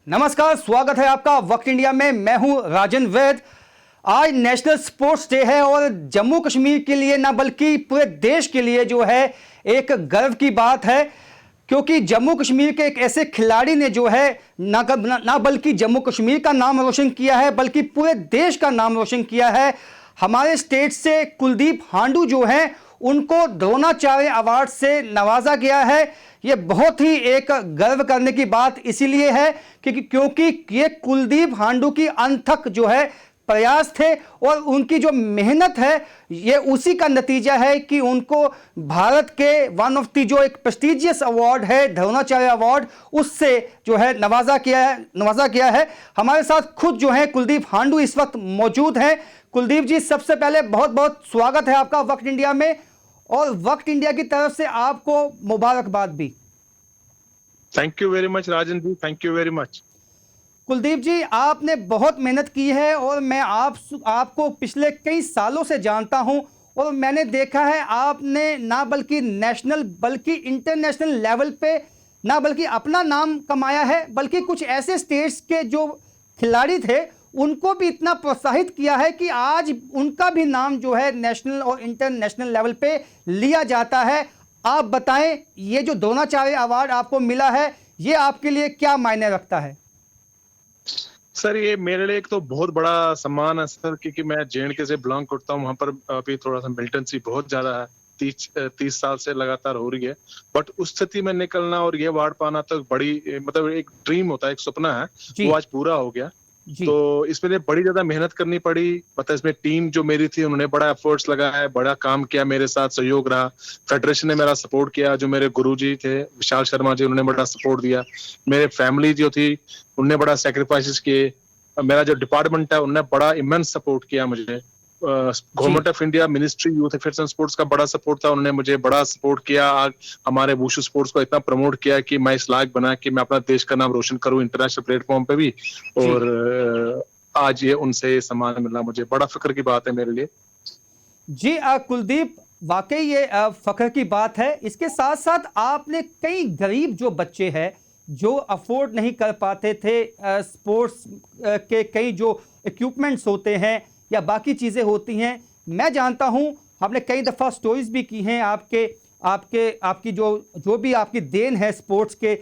नमस्कार, स्वागत है आपका वक्त इंडिया में। मैं हूं राजन वैद। आज नेशनल स्पोर्ट्स डे है और जम्मू कश्मीर के लिए ना बल्कि पूरे देश के लिए जो है एक गर्व की बात है, क्योंकि जम्मू कश्मीर के एक ऐसे खिलाड़ी ने जो है ना बल्कि जम्मू कश्मीर का नाम रोशन किया है बल्कि पूरे देश का नाम रोशन किया है। हमारे स्टेट से कुलदीप हांडू जो हैं उनको द्रोणाचार्य अवार्ड से नवाजा गया है। ये बहुत ही एक गर्व करने की बात इसीलिए है क्योंकि ये कुलदीप हांडू की अनथक जो है प्रयास थे और उनकी जो मेहनत है ये उसी का नतीजा है कि उनको भारत के वन ऑफ दी जो एक प्रेस्टिजियस अवार्ड है द्रोणाचार्य अवार्ड, उससे जो है नवाजा गया है। हमारे साथ खुद जो है कुलदीप हांडू इस वक्त मौजूद हैं। कुलदीप जी, सबसे पहले बहुत बहुत स्वागत है आपका वक्त इंडिया में, और वक्त इंडिया की तरफ से आपको मुबारकबाद भी। Thank you very much Rajan ji, thank you very much. Kuldeep ji, आपने बहुत मेहनत की है और मैं आपको पिछले कई सालों से जानता हूं और मैंने देखा है आपने ना बल्कि नेशनल बल्कि इंटरनेशनल लेवल पे ना बल्कि अपना नाम कमाया है बल्कि कुछ ऐसे स्टेट्स के जो खिलाड़ी थे उनको भी इतना प्रोत्साहित किया है कि आज उनका भी नाम जो है नेशनल और इंटरनेशनल लेवल पे लिया जाता है। आप बताएं, ये जो द्रोणाचार्य अवार्ड आपको मिला है ये आपके लिए क्या मायने रखता है? सर, ये मेरे लिए एक तो बहुत बड़ा सम्मान है सर, क्योंकि मैं जेएंडके से बिलोंग करता हूँ। वहां पर अभी थोड़ा सा मिलिटेंसी बहुत ज्यादा है, 30 साल से लगातार हो रही है। बट उस स्थिति में निकलना और ये अवार्ड पाना तो बड़ी मतलब एक ड्रीम होता है, एक सपना है, वो आज पूरा हो गया। तो इसमें लिए बड़ी ज्यादा मेहनत करनी पड़ी। मतलब इसमें टीम जो मेरी थी उन्होंने बड़ा एफर्ट्स लगाया, बड़ा काम किया, मेरे साथ सहयोग रहा। फेडरेशन ने मेरा सपोर्ट किया, जो मेरे गुरुजी थे विशाल शर्मा जी, उन्होंने बड़ा सपोर्ट दिया। मेरे फैमिली जो थी उनने बड़ा सेक्रीफाइसेस किए। मेरा जो डिपार्टमेंट है उनने बड़ा इमेंस सपोर्ट किया मुझे। Government of India ministry youth affairs and sports का बड़ा सपोर्ट था, उन्होंने मुझे बड़ा सपोर्ट किया। आज हमारे वुशु स्पोर्ट्स को इतना प्रमोट किया कि मैं इस लायक बना कि मैं अपना देश का नाम रोशन करूं इंटरनेशनल प्लेटफॉर्म पे भी। और आज ये उनसे सम्मान मिलना मुझे बड़ा फिक्र की बात है मेरे लिए। जी कुलदीप, वाकई ये फख्र की बात है। इसके साथ साथ आपने कई गरीब जो बच्चे हैं जो अफोर्ड नहीं कर पाते थे स्पोर्ट्स के कई जो इक्विपमेंट्स होते हैं या बाकी चीज़ें होती हैं, मैं जानता हूं आपने कई दफ़ा स्टोरीज भी की हैं आपकी जो भी आपकी देन है स्पोर्ट्स के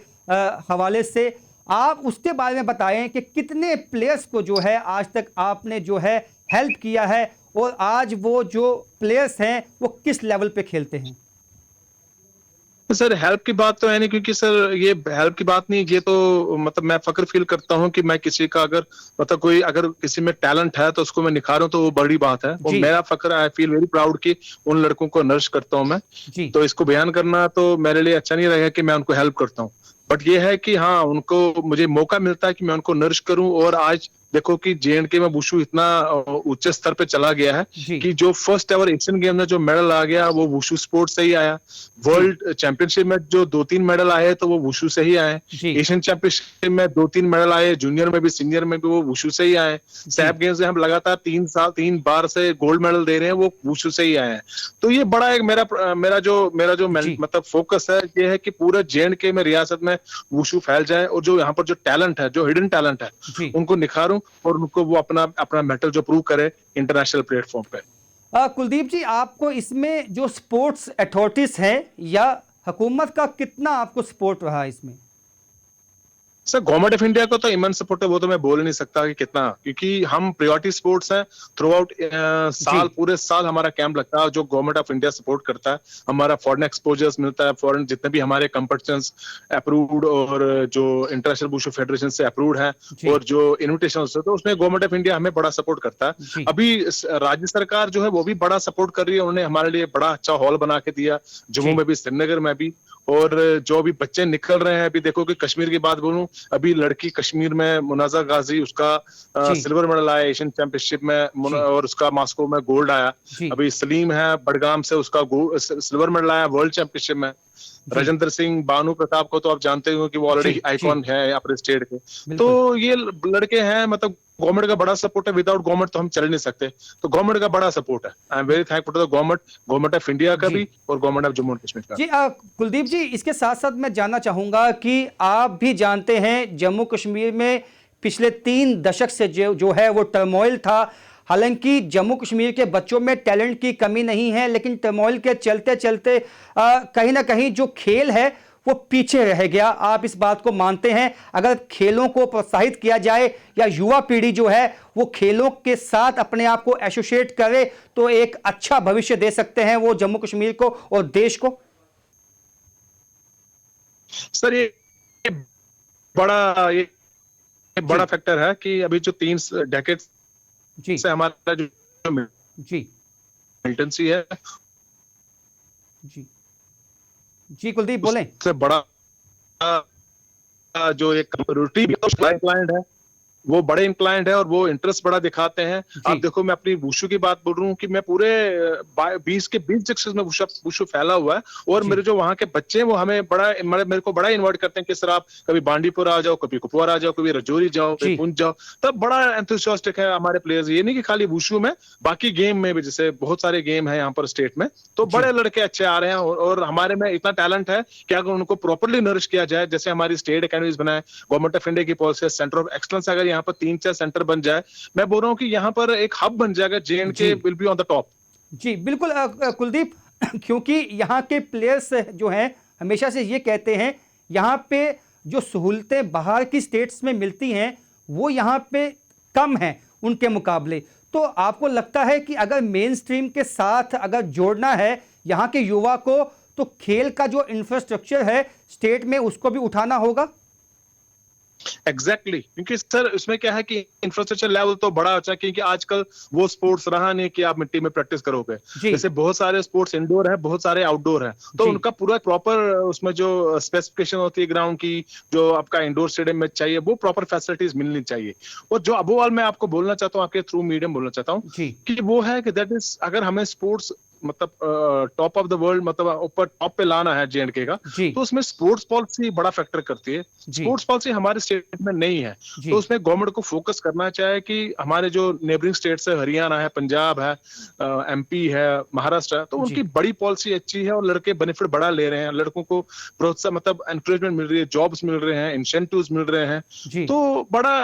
हवाले से। आप उसके बारे में बताएं कि कितने प्लेयर्स को जो है आज तक आपने जो है हेल्प किया है और आज वो जो प्लेयर्स हैं वो किस लेवल पे खेलते हैं? सर, हेल्प की बात तो है नहीं, क्योंकि सर ये हेल्प की बात नहीं, ये तो मतलब मैं फक्र फील करता हूँ कि मैं किसी का अगर मतलब कोई अगर किसी में टैलेंट है तो उसको मैं निखारूं तो वो बड़ी बात है। वो मेरा फक्र, आई फील वेरी प्राउड कि उन लड़कों को नर्श करता हूं मैं। तो इसको बयान करना तो मेरे लिए अच्छा नहीं रहेगा कि मैं उनको हेल्प करता हूँ। बट ये है कि हाँ, उनको मुझे मौका मिलता है कि मैं उनको नर्श करूं। और आज देखो कि जेएंडके में वुशु इतना उच्च स्तर पे चला गया है कि जो फर्स्ट एवर एशियन गेम में जो मेडल आ गया वो वुशु स्पोर्ट से ही आया। वर्ल्ड चैंपियनशिप में जो 2-3 मेडल आए तो वो वुशु से ही आए। एशियन चैंपियनशिप में 2-3 मेडल आए, जूनियर में भी सीनियर में भी वो वुशु से ही आए। सैप गेम्स में हम लगातार 3 बार से गोल्ड मेडल दे रहे हैं, वो वुशु से ही आए हैं। तो ये बड़ा एक मेरा जो मतलब फोकस है ये है कि पूरे जेएंडके में रियासत में वुशु फैल जाए और जो यहाँ पर जो टैलेंट है, जो हिडन टैलेंट है, उनको निखारूं और उनको वो अपना मेटल जो प्रूव करे इंटरनेशनल प्लेटफॉर्म पे। कुलदीप जी, आपको इसमें जो स्पोर्ट्स अथॉरिटीज है या हुकूमत का कितना आपको सपोर्ट रहा इसमें? सर, गवर्नमेंट ऑफ इंडिया को तो इमेंस सपोर्ट है, वो तो मैं बोल नहीं सकता कि कितना, क्योंकि हम प्रायोरिटी स्पोर्ट्स हैं। थ्रू आउट साल, पूरे साल हमारा कैंप लगता है जो गवर्नमेंट ऑफ इंडिया सपोर्ट करता है। हमारा फॉरेन एक्सपोजर्स मिलता है, फॉरेन जितने भी हमारे कंपटीशंस अप्रूव्ड और जो इंटरनेशनल वुशु फेडरेशन से अप्रूव्ड है और जो इन्विटेशन होते हैं उसमें गवर्नमेंट ऑफ इंडिया हमें बड़ा सपोर्ट करता है। अभी राज्य सरकार जो है वो भी बड़ा सपोर्ट कर रही है, उन्होंने हमारे लिए बड़ा अच्छा हॉल बना के दिया, जम्मू में भी, श्रीनगर में भी। और जो अभी बच्चे निकल रहे हैं, अभी देखो कि कश्मीर की बात बोलूं, अभी लड़की कश्मीर में मुनाजा गाजी, उसका सिल्वर मेडल आया एशियन चैंपियनशिप में और उसका मॉस्को में गोल्ड आया। अभी सलीम है बडगाम से, उसका सिल्वर मेडल आया वर्ल्ड चैंपियनशिप में। राजेंद्र सिंह, भानु प्रताप को तो आप जानते हो कि वो ऑलरेडी जी, आइकॉन है अपने स्टेट के। बिल्कुल। तो ये लड़के हैं, मतलब गवर्नमेंट का बड़ा सपोर्ट है, विदाउट गवर्नमेंट तो हम चल नहीं सकते, तो गवर्नमेंट का बड़ा सपोर्ट है। I am very thankful to the government of India का जी भी और government of Jammu and Kashmir का। जी कुलदीप जी, इसके साथ साथ मैं जानना चाहूंगा कि आप भी जानते हैं जम्मू कश्मीर में पिछले 3 दशक से जो है वो टर्मोइल था। हालांकि जम्मू कश्मीर के बच्चों में टैलेंट की कमी नहीं है, लेकिन टर्मोइल के चलते चलते कहीं ना कहीं जो खेल है वो पीछे रह गया। आप इस बात को मानते हैं? अगर खेलों को प्रोत्साहित किया जाए या युवा पीढ़ी जो है वो खेलों के साथ अपने आप को एसोसिएट करे तो एक अच्छा भविष्य दे सकते हैं वो जम्मू कश्मीर को और देश को। सर ये बड़ा फैक्टर है कि अभी जो 3 डेकेड जी से हमारा जो जी मिलिटेंसी है, जी जी कुलदीप बोलें। उससे बड़ा जो एक रूटीन क्लाइंट है, वो बड़े इंक्लाइंड है और वो इंटरेस्ट बड़ा दिखाते हैं। आप देखो, मैं अपनी वुशु की बात बोल रहा हूँ कि मैं पूरे 20 डिस्ट्रिक्ट्स में वुशु फैला हुआ है, और मेरे जो वहाँ के बच्चे हैं वो हमें मेरे को बड़ा इन्वाइट करते हैं कि सर आप कभी बांडीपुर आ जाओ, कभी कुपवारा आ जाओ, कभी रजौरी जाओ, कभी पुंछ जाओ। तब बड़ा एंथुसियास्टिक है हमारे प्लेयर्स। ये नहीं कि खाली वुशु में, बाकी गेम में भी, जैसे बहुत सारे गेम है यहाँ पर स्टेट में, तो बड़े लड़के अच्छे आ रहे हैं। और हमारे में इतना टैलेंट है कि अगर उनको प्रॉपरली नरिश किया जाए, जैसे हमारी स्टेट अकेडमीज बनाए, गवर्नमेंट ऑफ इंडिया की पॉलिसी, सेंटर ऑफ एक्सलेंस, अगर यहाँ पर 3-4 सेंटर बन जाए, मैं बोल रहा हूँ कि यहाँ पर एक हब बन जाएगा, J&K will be on the top. जी बिल्कुल कुलदीप, क्योंकि यहाँ के प्लेयर्स जो हैं हमेशा से ये कहते हैं यहाँ पे जो सहूलतें बाहर की स्टेट्स में मिलती हैं वो यहाँ पे कम हैं उनके मुकाबले। तो आपको लगता है कि अगर मेन स्ट्रीम के साथ अगर जोड़ना है यहाँ के युवा को तो खेल का जो इंफ्रास्ट्रक्चर है स्टेट में उसको भी उठाना होगा? एग्जैक्टली क्योंकि सर इसमें क्या है कि इंफ्रास्ट्रक्चर लेवल तो बड़ा अच्छा है, क्योंकि आजकल वो स्पोर्ट्स रहा नहीं कि आप मिट्टी में प्रैक्टिस करोगे। जैसे बहुत सारे स्पोर्ट्स इंडोर है, बहुत सारे आउटडोर है, तो उनका पूरा प्रॉपर उसमें जो स्पेसिफिकेशन होती है ग्राउंड की, जो आपका इंडोर स्टेडियम में चाहिए, वो प्रॉपर फैसिलिटीज मिलनी चाहिए। और जो अब मैं आपको बोलना चाहता हूँ, आपके थ्रू मीडियम बोलना चाहता हूँ कि वो है कि दैट इज, अगर हमें स्पोर्ट्स मतलब टॉप ऑफ द वर्ल्ड, मतलब ऊपर टॉप पे लाना है J&K का, तो उसमें स्पोर्ट्स पॉलिसी बड़ा फैक्टर करती है। स्पोर्ट्स पॉलिसी हमारे स्टेट में नहीं है, तो उसमें गवर्नमेंट को फोकस करना चाहिए कि हमारे जो नेबरिंग स्टेट्स है, हरियाणा है, पंजाब है, MP है, महाराष्ट्र है, तो उनकी बड़ी पॉलिसी अच्छी है और लड़के बेनिफिट बड़ा ले रहे हैं। लड़कों को प्रोत्साहन, मतलब एनकरेजमेंट मिल रही है, जॉब्स मिल रहे हैं, इंसेंटिव्स मिल रहे हैं, तो बड़ा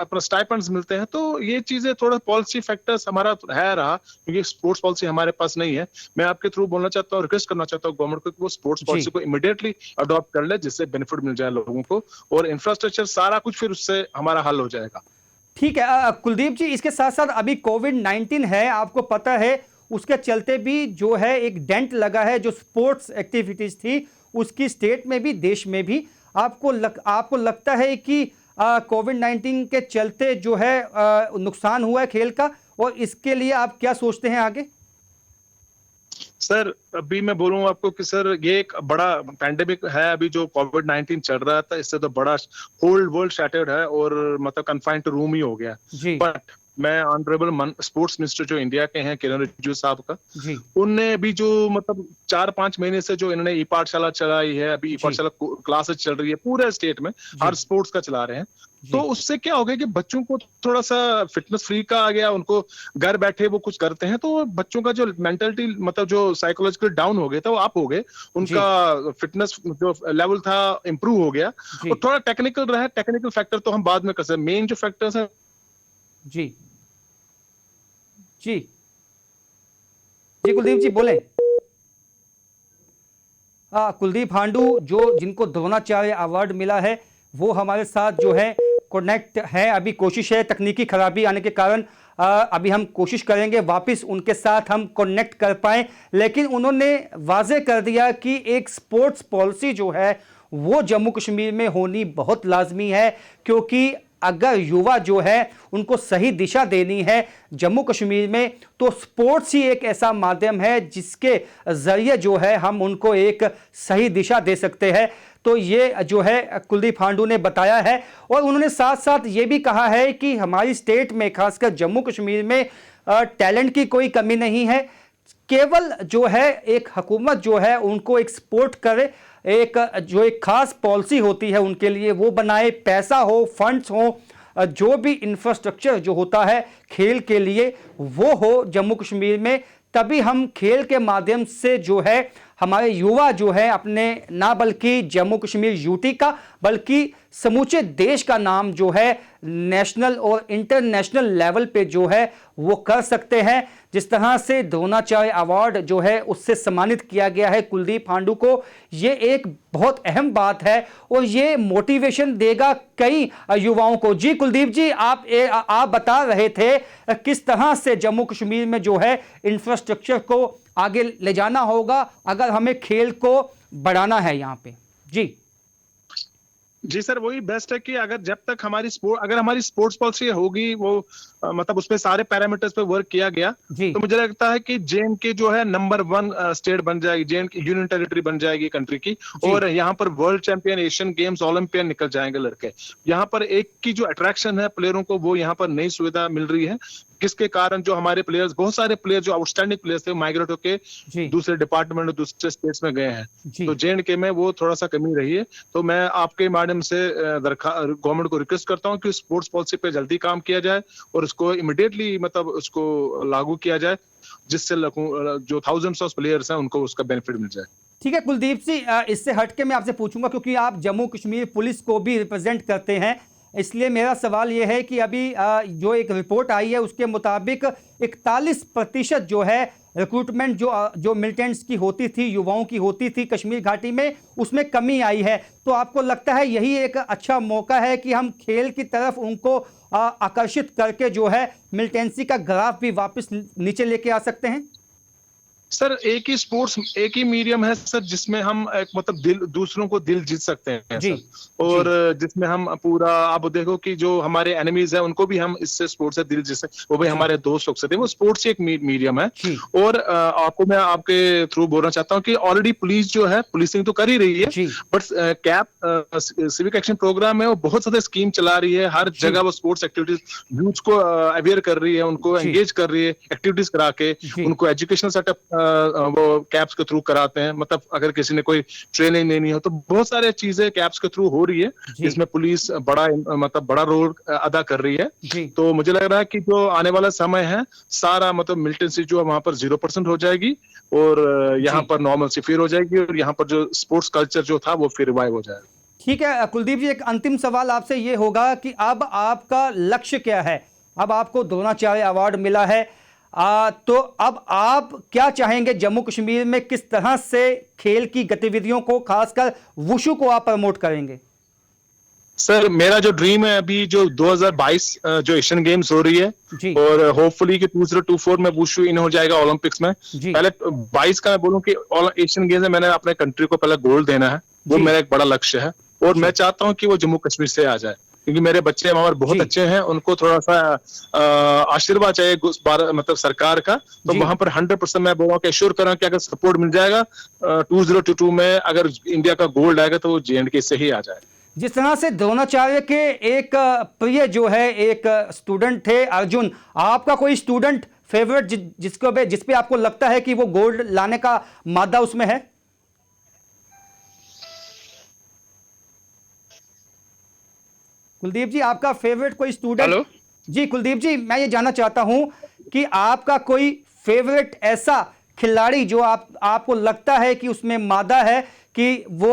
अपना स्टाइपेंड्स मिलते हैं। तो ये चीजें थोड़ा पॉलिसी फैक्टर्स हमारा है रहा, क्योंकि स्पोर्ट्स पॉलिसी हमारे पास नहीं है। मैं आपके थ्रू बोलना चाहता हूँ, रिक्वेस्ट करना चाहता हूँ गवर्नमेंट को कि वो स्पोर्ट्स पॉलिसी को इमीडिएटली अडॉप्ट कर ले, जिससे बेनिफिट मिल जाए लोगों को, और इंफ्रास्ट्रक्चर सारा कुछ फिर उससे हमारा हल हो जाएगा। ठीक है कुलदीप जी, इसके साथ साथ अभी कोविड-19 है, आपको पता है, उसके चलते भी जो है एक डेंट लगा है जो स्पोर्ट्स एक्टिविटीज थी उसकी, स्टेट में भी देश में भी। आपको लगता है कि कोविड-19 के चलते जो है नुकसान हुआ है खेल का, और इसके लिए आप क्या सोचते हैं आगे? सर अभी मैं बोलूँ आपको कि सर ये एक बड़ा पैंडेमिक है अभी जो कोविड-19 चल रहा था, इससे तो बड़ा होल वर्ल्ड शैटर्ड है और मतलब कन्फाइंड टू रूम ही हो गया। बट मैं ऑनरेबल स्पोर्ट्स मिनिस्टर जो इंडिया के हैं, किरण रिजिजू साहब का, उनने भी जो मतलब 4-5 महीने से जो इन्होंने ई-पाठशाला चलाई है, अभी ई-पाठशाला क्लासेस चल रही है पूरे स्टेट में, हर स्पोर्ट्स का चला रहे हैं। तो उससे क्या हो गया कि बच्चों को थोड़ा सा फिटनेस फ्री का आ गया, उनको घर बैठे वो कुछ करते हैं, तो बच्चों का जो मेंटलिटी, मतलब जो साइकोलॉजिकल डाउन हो गया था, वो अप हो गए, उनका फिटनेस जो लेवल था इंप्रूव हो गया। और थोड़ा टेक्निकल रहा है, टेक्निकल फैक्टर तो हम बाद में कर सकते हैं, मेन जो फैक्टर्स है जी कुलदीप जी बोले। कुलदीप हांडू जिनको द्रोणाचार्य अवार्ड मिला है वो हमारे साथ जो है कनेक्ट है। अभी कोशिश है, तकनीकी खराबी आने के कारण अभी हम कोशिश करेंगे वापस उनके साथ हम कनेक्ट कर पाएं, लेकिन उन्होंने वाजे कर दिया कि एक स्पोर्ट्स पॉलिसी जो है वो जम्मू कश्मीर में होनी बहुत लाजमी है, क्योंकि अगर युवा जो है उनको सही दिशा देनी है जम्मू कश्मीर में, तो स्पोर्ट्स ही एक ऐसा माध्यम है जिसके ज़रिए जो है हम उनको एक सही दिशा दे सकते हैं। तो ये जो है कुलदीप हांडू ने बताया है, और उन्होंने साथ साथ ये भी कहा है कि हमारी स्टेट में, खासकर जम्मू कश्मीर में, टैलेंट की कोई कमी नहीं है। केवल जो है एक हुकूमत जो है उनको एक सपोर्ट करे, एक जो एक खास पॉलिसी होती है उनके लिए वो बनाए, पैसा हो, फंड्स हो, जो भी इंफ्रास्ट्रक्चर जो होता है खेल के लिए वो हो जम्मू कश्मीर में, तभी हम खेल के माध्यम से जो है हमारे युवा जो है अपने ना बल्कि जम्मू कश्मीर यूटी का बल्कि समूचे देश का नाम जो है नेशनल और इंटरनेशनल लेवल पे जो है वो कर सकते हैं। जिस तरह से द्रोणाचार्य अवार्ड जो है उससे सम्मानित किया गया है कुलदीप हांडू को, ये एक बहुत अहम बात है और ये मोटिवेशन देगा कई युवाओं को। जी कुलदीप जी, आप बता रहे थे किस तरह से जम्मू कश्मीर में जो है इंफ्रास्ट्रक्चर को आगे ले जाना होगा अगर हमें खेल को बढ़ाना है यहाँ पे। जी सर, वही बेस्ट है कि अगर जब तक हमारी स्पोर्ट्स पॉलिसी होगी वो मतलब उसमें सारे पैरामीटर्स पे वर्क किया गया तो मुझे लगता है कि JNK जो है नंबर 1 स्टेट बन जाएगी, JNK यूनियन टेरिटरी बन जाएगी कंट्री की, और यहाँ पर world champion, Asian games, Olympian निकल जाएंगे लड़के। यहाँ पर एक की जो अट्रैक्शन है प्लेयरों को, वो यहाँ पर नई सुविधा मिल रही है, जिसके कारण जो हमारे प्लेयर्स, बहुत सारे प्लेयर जो आउटस्टैंडिंग प्लेयर्स थे माइग्रेट होके दूसरे डिपार्टमेंट और दूसरे स्टेट्स में गए हैं। तो JNK में वो थोड़ा सा कमी रही है। तो मैं आपके माध्यम से गवर्नमेंट को रिक्वेस्ट करता हूँ कि स्पोर्ट्स पॉलिसी पे जल्दी काम किया जाए और उसको इमीडिएटली मतलब उसको लागू किया जाए, जिससे जो थाउजेंड्स ऑफ प्लेयर्स हैं उनको उसका बेनिफिट मिल जाए। ठीक है कुलदीप जी, इससे हटके मैं आपसे पूछूंगा क्योंकि आप जम्मू कश्मीर पुलिस को भी रिप्रेजेंट करते हैं, इसलिए मेरा सवाल यह है कि अभी जो एक रिपोर्ट आई है उसके मुताबिक 41% जो है रिक्रूटमेंट जो मिलिटेंट्स की होती थी, युवाओं की होती थी कश्मीर घाटी में, उसमें कमी आई है। तो आपको लगता है यही एक अच्छा मौका है कि हम खेल की तरफ उनको आकर्षित करके जो है मिलिटेंसी का ग्राफ भी वापस नीचे लेके आ सकते हैं? सर, एक ही स्पोर्ट्स, एक ही मीडियम है सर जिसमें हम एक मतलब दूसरों को दिल जीत सकते हैं सर, और जिसमें हम पूरा, आप देखो कि जो हमारे एनिमीज है उनको भी हम इससे स्पोर्ट्स से दिल जीत सकते, वो भी हमारे दोस्त हो सकते हैं। वो स्पोर्ट्स एक मीडियम है। और आपको मैं आपके थ्रू बोलना चाहता हूँ कि ऑलरेडी पुलिस जो है पुलिसिंग तो कर ही रही है, but cap civic action programme है, वो बहुत ज्यादा स्कीम चला रही है, हर जगह वो स्पोर्ट्स एक्टिविटीज यूथ को अवेयर कर रही है, उनको एंगेज कर रही है एक्टिविटीज करा के, उनको एजुकेशनल सेटअप वो कैप्स के थ्रू कराते हैं। मतलब अगर किसी ने कोई ट्रेनिंग लेनी हो तो बहुत सारे चीजें कैप्स के थ्रू हो रही है, जिसमें पुलिस बड़ा रोल अदा कर रही है। तो मुझे लग रहा है कि जो आने वाला समय है सारा मतलब मिलिटेंसी जो है वहां पर 0% हो जाएगी और यहाँ पर नॉर्मल फिर हो जाएगी, और यहाँ पर जो स्पोर्ट्स कल्चर जो था वो फिर रिवाइव हो जाएगा। ठीक है कुलदीप जी, एक अंतिम सवाल आपसे ये होगा कि अब आपका लक्ष्य क्या है? अब आपको द्रोणाचार्य अवार्ड मिला है, तो अब आप क्या चाहेंगे जम्मू कश्मीर में, किस तरह से खेल की गतिविधियों को खासकर वुशु को आप प्रमोट करेंगे? सर, मेरा जो ड्रीम है अभी जो 2022 जो एशियन गेम्स हो रही है और होपफुली कि 2024 में वुशु इन हो जाएगा ओलंपिक्स में। पहले 22 का मैं बोलूं कि एशियन गेम्स में मैंने अपने कंट्री को पहले गोल्ड देना है, वो मेरा एक बड़ा लक्ष्य है और मैं चाहता हूं कि वो जम्मू कश्मीर से आ जाए, क्योंकि मेरे बच्चे हमारे बहुत अच्छे हैं, उनको थोड़ा सा आशीर्वाद चाहिए मतलब सरकार का। तो वहां पर 100% मैं बोल रहा हूँ कि एश्योर कर रहा हूं कि अगर सपोर्ट मिल जाएगा 2022 में अगर इंडिया का गोल्ड आएगा तो वो JNK से ही आ जाए। जिस तरह से द्रोणाचार्य के एक प्रिय जो है एक स्टूडेंट थे अर्जुन, आपका कोई स्टूडेंट फेवरेट जिस पे आपको लगता है कि वो गोल्ड लाने का मादा उसमें है? कुलदीप जी, आपका फेवरेट कोई स्टूडेंट? हेलो जी कुलदीप जी, मैं ये जानना चाहता हूं कि आपका कोई फेवरेट ऐसा खिलाड़ी जो आपको लगता है कि उसमें मादा है कि वो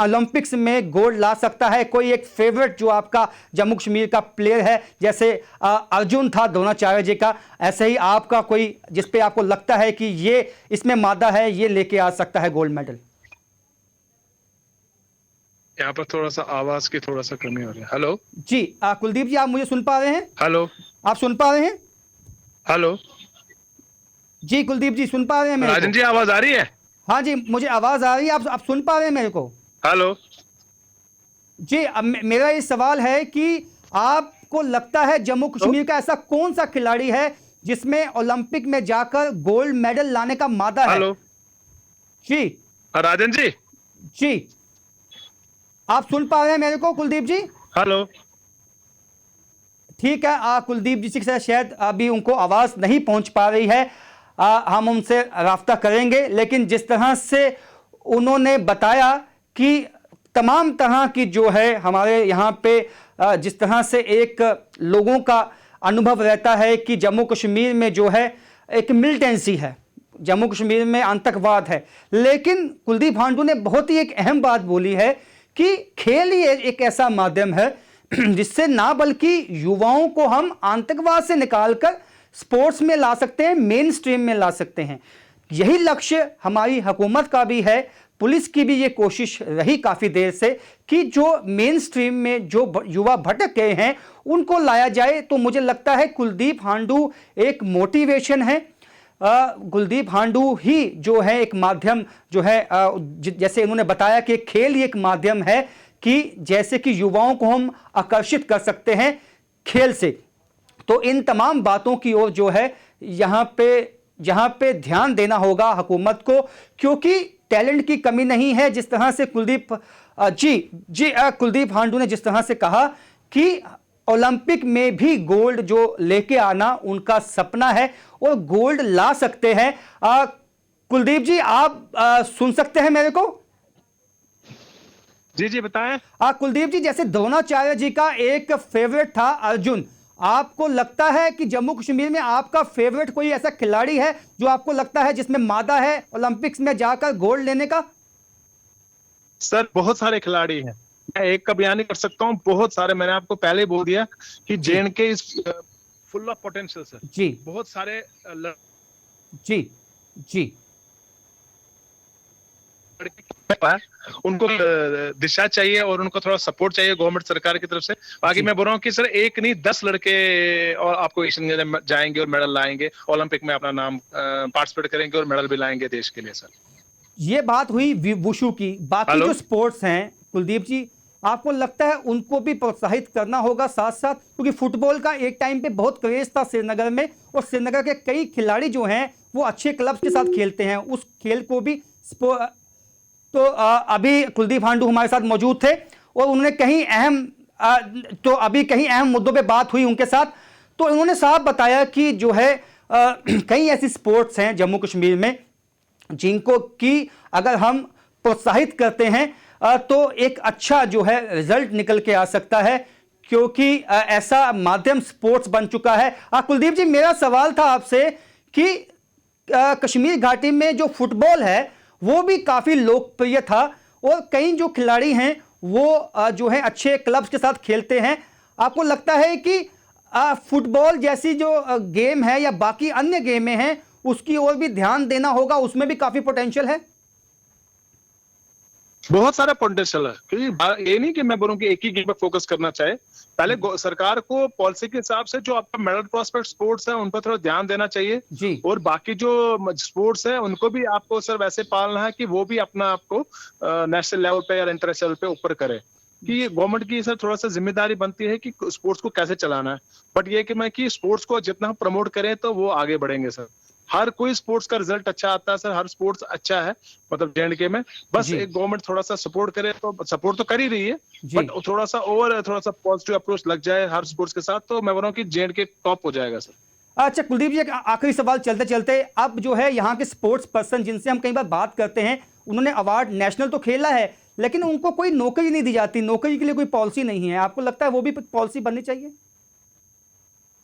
ओलंपिक्स में गोल्ड ला सकता है, कोई एक फेवरेट जो आपका जम्मू कश्मीर का प्लेयर है, जैसे अर्जुन था द्रोणाचार्य जी का, ऐसे ही आपका कोई जिस पे आपको लगता है कि ये इसमें मादा है, ये लेके आ सकता है गोल्ड मेडल? यहाँ पर थोड़ा सा आवाज की थोड़ा सा कमी हो रही है। हेलो जी कुलदीप जी, आप मुझे सुन पा रहे हैं? हेलो, आप सुन पा रहे हैं? हेलो जी कुलदीप जी, सुन पा रहे हैं मेरे राजन जी? आवाज आ रही है? हाँ जी, मुझे आवाज आ रही है। आप सुन पा रहे हैं मेरे को? हेलो जी, अब मेरा ये सवाल है कि आपको लगता है जम्मू कश्मीर का ऐसा कौन सा खिलाड़ी है जिसमें ओलंपिक में जाकर गोल्ड मेडल लाने का मादा है? हेलो जी राजन जी? जी, आप सुन पा रहे हैं मेरे को कुलदीप जी? हेलो ठीक है, कुलदीप जी से शायद अभी उनको आवाज नहीं पहुंच पा रही है। हम उनसे राब्ता करेंगे। लेकिन जिस तरह से उन्होंने बताया कि तमाम तरह की जो है हमारे यहाँ पे जिस तरह से एक लोगों का अनुभव रहता है कि जम्मू कश्मीर में जो है एक मिलिटेंसी है, जम्मू कश्मीर में आतंकवाद है, लेकिन कुलदीप हांडू ने बहुत ही एक अहम बात बोली है कि खेल ही एक ऐसा माध्यम है जिससे ना बल्कि युवाओं को हम आतंकवाद से निकालकर स्पोर्ट्स में ला सकते हैं, मेन स्ट्रीम में ला सकते हैं। यही लक्ष्य हमारी हुकूमत का भी है, पुलिस की भी ये कोशिश रही काफ़ी देर से कि जो मेन स्ट्रीम में जो युवा भटक गए हैं उनको लाया जाए। तो मुझे लगता है कुलदीप हांडू एक मोटिवेशन है, कुलदीप हांडू ही जो है एक माध्यम जो है, जैसे उन्होंने बताया कि खेल ही एक माध्यम है कि जैसे कि युवाओं को हम आकर्षित कर सकते हैं खेल से। तो इन तमाम बातों की ओर जो है यहाँ पे ध्यान देना होगा हुकूमत को, क्योंकि टैलेंट की कमी नहीं है। जिस तरह से कुलदीप हांडू ने जिस तरह से कहा कि ओलंपिक में भी गोल्ड जो लेके आना उनका सपना है और गोल्ड ला सकते हैं। कुलदीप जी, आप सुन सकते हैं मेरे को? जी बताएं। कुलदीप जी, जैसे द्रोणाचार्य जी का एक फेवरेट था अर्जुन, आपको लगता है कि जम्मू कश्मीर में आपका फेवरेट कोई ऐसा खिलाड़ी है जो आपको लगता है जिसमें मादा है ओलंपिक्स में जाकर गोल्ड लेने का? सर बहुत सारे खिलाड़ी हैं, मैं एक का बयान नहीं कर सकता हूँ, बहुत सारे। मैंने आपको पहले ही बोल दिया कि J and K is full of potential sir. जी, बहुत सारे जी उनको दिशा चाहिए और उनको थोड़ा सपोर्ट चाहिए गवर्नमेंट सरकार की तरफ से। बाकी मैं बोल रहा हूँ कि सर एक नहीं 10 लड़के और आपको एशियन गेम में जाएंगे और मेडल लाएंगे, ओलंपिक में अपना नाम पार्टिसिपेट करेंगे और मेडल भी लाएंगे देश के लिए। सर ये बात हुई वुशु की। बाकी जो स्पोर्ट्स हैं कुलदीप जी, आपको लगता है उनको भी प्रोत्साहित करना होगा साथ साथ, क्योंकि फुटबॉल का एक टाइम पे बहुत क्रेज था श्रीनगर में और श्रीनगर के कई खिलाड़ी जो हैं वो अच्छे क्लब्स के साथ खेलते हैं, उस खेल को भी तो अभी कुलदीप हांडू हमारे साथ मौजूद थे और उन्होंने कहीं अहम मुद्दों पे बात हुई उनके साथ। तो उन्होंने साफ बताया कि जो है कई ऐसी स्पोर्ट्स हैं जम्मू कश्मीर में जिनको कि अगर हम प्रोत्साहित करते हैं तो एक अच्छा जो है रिजल्ट निकल के आ सकता है, क्योंकि ऐसा माध्यम स्पोर्ट्स बन चुका है। कुलदीप जी, मेरा सवाल था आपसे कि कश्मीर घाटी में जो फुटबॉल है वो भी काफ़ी लोकप्रिय था और कई जो खिलाड़ी हैं वो जो है अच्छे क्लब्स के साथ खेलते हैं। आपको लगता है कि फुटबॉल जैसी जो गेम है या बाकी अन्य गेमें हैं उसकी ओर भी ध्यान देना होगा, उसमें भी काफ़ी पोटेंशियल है? बहुत सारा पोटेंशियल है, क्योंकि ये नहीं कि मैं बोलूं कि एक ही गेम पे फोकस करना चाहे। पहले सरकार को पॉलिसी के हिसाब से जो आपका मेडल प्रॉस्पेक्ट स्पोर्ट्स है उन पर थोड़ा ध्यान देना चाहिए जी। और बाकी जो स्पोर्ट्स है उनको भी आपको सर वैसे पालना है कि वो भी अपना आपको नेशनल लेवल पे या इंटरनेशनल लेवल पे ऊपर करे। कि गवर्नमेंट की सर थोड़ा सा जिम्मेदारी बनती है कि स्पोर्ट्स को कैसे चलाना है, बट ये कि स्पोर्ट्स को जितना हम प्रमोट करें तो वो आगे बढ़ेंगे सर। हर कोई स्पोर्ट्स का रिजल्ट अच्छा आता है सर, हर स्पोर्ट्स अच्छा है मतलब जे&के में, बस एक गवर्नमेंट थोड़ा सा सपोर्ट करे, तो सपोर्ट तो कर ही रही है, बट थोड़ा सा पॉजिटिव अप्रोच लग जाए हर स्पोर्ट्स के साथ, तो मैं बोल रहा हूँ कि जे&के टॉप हो जाएगा सर। अच्छा कुलदीप जी, एक आखिरी सवाल चलते चलते, अब जो है यहाँ के स्पोर्ट्स पर्सन जिनसे हम कई बार बात करते हैं, उन्होंने अवार्ड नेशनल तो खेला है लेकिन उनको कोई नौकरी नहीं दी जाती, नौकरी के लिए कोई पॉलिसी नहीं है। आपको लगता है वो भी पॉलिसी बननी चाहिए?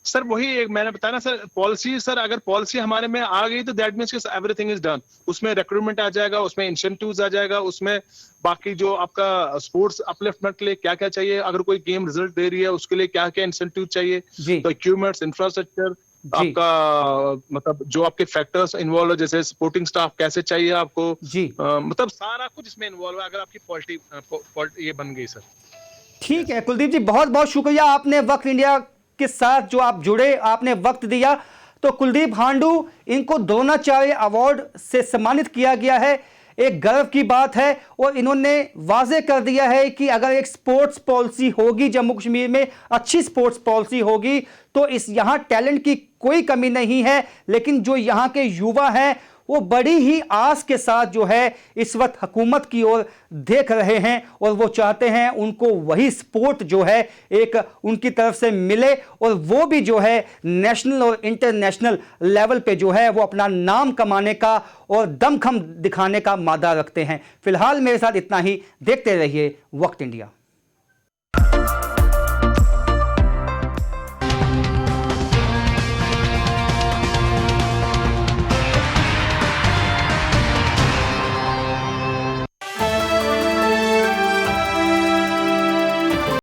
सर वही एक मैंने बताया ना सर, पॉलिसी सर अगर पॉलिसी हमारे में आ गई तो that means everything is done. उसमें रिक्रूटमेंट आ जाएगा, उसमें इंसेंटिव्स आ जाएगा, उसमें बाकी जो आपका स्पोर्ट्स अपलिफ्टमेंट के लिए क्या क्या चाहिए, अगर कोई गेम रिजल्ट दे रही है उसके लिए क्या क्या इंसेंटिव चाहिए, तो इक्विपमेंट्स, इंफ्रास्ट्रक्चर, आपका मतलब जो आपके फैक्टर्स इन्वॉल्व है, जैसे सपोर्टिंग स्टाफ कैसे चाहिए आपको, मतलब सारा कुछ इसमें इन्वॉल्व है अगर आपकी पॉलिटी ये बन गई सर। ठीक है कुलदीप जी, बहुत बहुत शुक्रिया, आपने वक्त इंडिया के साथ जो आप जुड़े, आपने वक्त दिया। तो कुलदीप हांडू, इनको द्रोणाचार्य अवार्ड से सम्मानित किया गया है, एक गर्व की बात है और इन्होंने वाजे कर दिया है कि अगर एक स्पोर्ट्स पॉलिसी होगी जम्मू कश्मीर में, अच्छी स्पोर्ट्स पॉलिसी होगी, तो इस यहाँ टैलेंट की कोई कमी नहीं है, लेकिन जो यहाँ के युवा हैं वो बड़ी ही आस के साथ जो है इस वक्त हुकूमत की ओर देख रहे हैं और वो चाहते हैं उनको वही सपोर्ट जो है एक उनकी तरफ से मिले और वो भी जो है नेशनल और इंटरनेशनल लेवल पे जो है वो अपना नाम कमाने का और दमखम दिखाने का मादा रखते हैं। फिलहाल मेरे साथ इतना ही। देखते रहिए वक्त इंडिया।